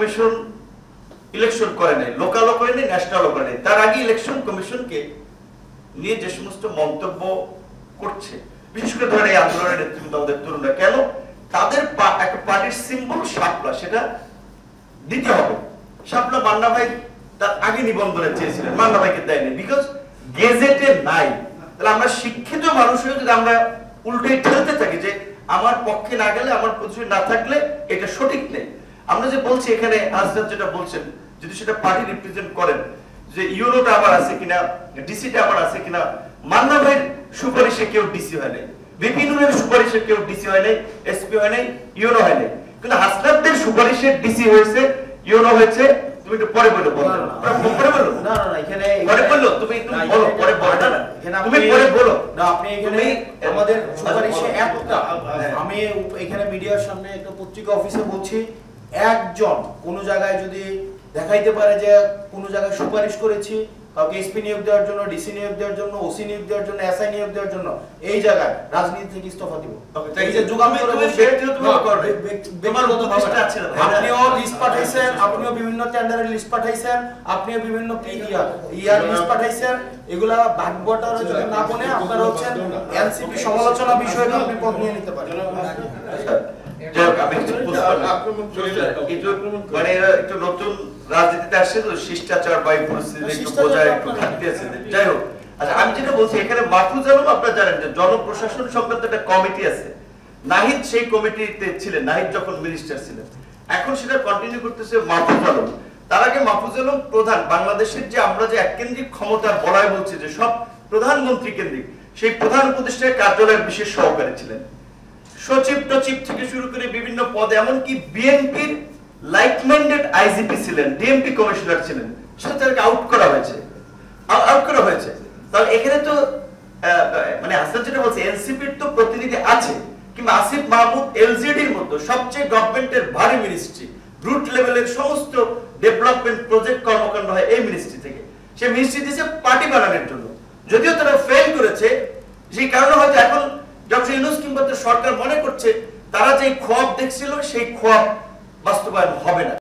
Commission election করে নাই, লোকালও করে নাই, ন্যাশনালও করে নাই। তার আগে ইলেকশন কমিশনকে নিয়ে যে সমস্ত মন্তব্য করছে, বিশেষ করে ধরেন এই আন্দোলনের নেতৃত্ব আমাদের তরুণরা, কেন তাদের একটা পার্টির সিম্বল শাপলা, সেটা দিতে হবে। শাপলা মান্না ভাই তার আগে নিবন্ধনে চেয়েছিলেন, মান্না ভাইকে দেয়নি, বিকজ গেজেটে নাই। তাহলে আমরা শিক্ষিত মানুষ হয়ে যদি আমরা উল্টে ঠেলতে থাকি যে আমার পক্ষে না গেলে, আমার পজিশন না থাকলে এটা সঠিক নেই। আমরা যে বলছি এখানে আজরাত যেটা বলছেন, যদি সেটা পার্টি রিপ্রেজেন্ট করেন যে ইউনোটা আমার আছে কিনা, ডিসিটা আমার আছে কিনা, মান্না ভাইয়ের সুপারিশে কেউ ডিসি হয় নাই, বিপিনুরের সুপারিশে কেউ ডিসি হয় নাই, এসপি হয় নাই, ইউনো হয় নাই, কিন্তু হাসনাতদের সুপারিশে ডিসি হয়েছে, ইউনো হয়েছে। তুমি একটু পরে বলো, পরে বলো। না না, এখানে পরে বলো, তুমি বলো, পরে বলো না, তুমি পরে বলো না। আপনি এখানে আমাদের সুপারিশে একটা, আমি এখানে মিডিয়ার সামনে একটা পত্রিকা অফিসে বলছি, একজন কোন জায়গায় যদি দেখাইতে পারে যে কোন জায়গায় সুপারিশ করেছি কাউকে এসপি নিয়োগ দেওয়ার জন্য, ডিসি নিয়োগ দেওয়ার জন্য, ওসি নিয়োগ দেওয়ার জন্য, এসআই নিয়োগ দেওয়ার জন্য, এই জায়গায় রাজনীতি থেকে ইস্তফা দিব। এই যে যোগাযোগ করবে ব্যক্তিগত ভাবে আছে, আপনিও লিস্ট পাঠাইছেন, আপনিও বিভিন্ন টেন্ডারের লিস্ট পাঠাইছেন, আপনিও বিভিন্ন ইয়ার লিস্ট পাঠাইছেন, এগুলা ভাগবটার যদি না বনে আপনারা হচ্ছেন এনসিপি সমালোচনা বিষয়টা আপনি পদ নিয়ে নিতে পারেন। মানে একটু নতুন রাজনীতিতে আসছে তো, শিষ্টাচার বা পরিস্থিতি একটু বোঝায় একটু ঘাটতি আছে। যাই হোক, আচ্ছা আমি যেটা বলছি, এখানে মাহফুজ আলম, আপনারা জানেন যে জনপ্রশাসন সংক্রান্ত একটা কমিটি আছে, নাহিদ সেই কমিটিতে ছিলেন, নাহিদ যখন মিনিস্টার ছিলেন। এখন সেটা কন্টিনিউ করতেছে মাহফুজ আলম। তার আগে মাহফুজ আলম প্রধান, বাংলাদেশের যে আমরা যে এককেন্দ্রিক ক্ষমতার বলায় বলছি যে সব প্রধানমন্ত্রী কেন্দ্রিক, সেই প্রধান উপদেষ্টার কার্যালয়ের বিশেষ সহকারী ছিলেন, সচিব টচিব থেকে শুরু করে বিভিন্ন পদে, এমনকি বিএনপির লাইক মাইন্ডেড আইজিপি ছিলেন, ডিএমপি কমিশনার ছিলেন, সেটা তাকে আউট করা হয়েছে। তাহলে এখানে তো মানে হাসান যেটা বলছে, এনসিপির তো প্রতিনিধি আছে, কিংবা আসিফ মাহমুদ এলজেডির মতো সবচেয়ে গভর্নমেন্টের ভারী মিনিস্ট্রি, রুট লেভেলের সমস্ত ডেভেলপমেন্ট প্রজেক্ট কর্মকাণ্ড হয় এই মিনিস্ট্রি থেকে। সে মিনিস্ট্রি দিয়েছে পার্টি বানানোর জন্য, যদিও তারা ফেল করেছে। সেই কারণে হয়তো এখন ডক্টর ইউনূস কিংবা সরকার মনে করছে তারা যে খোয়াব দেখছিল সেই খোয়াব বাস্তবায়ন হবে না।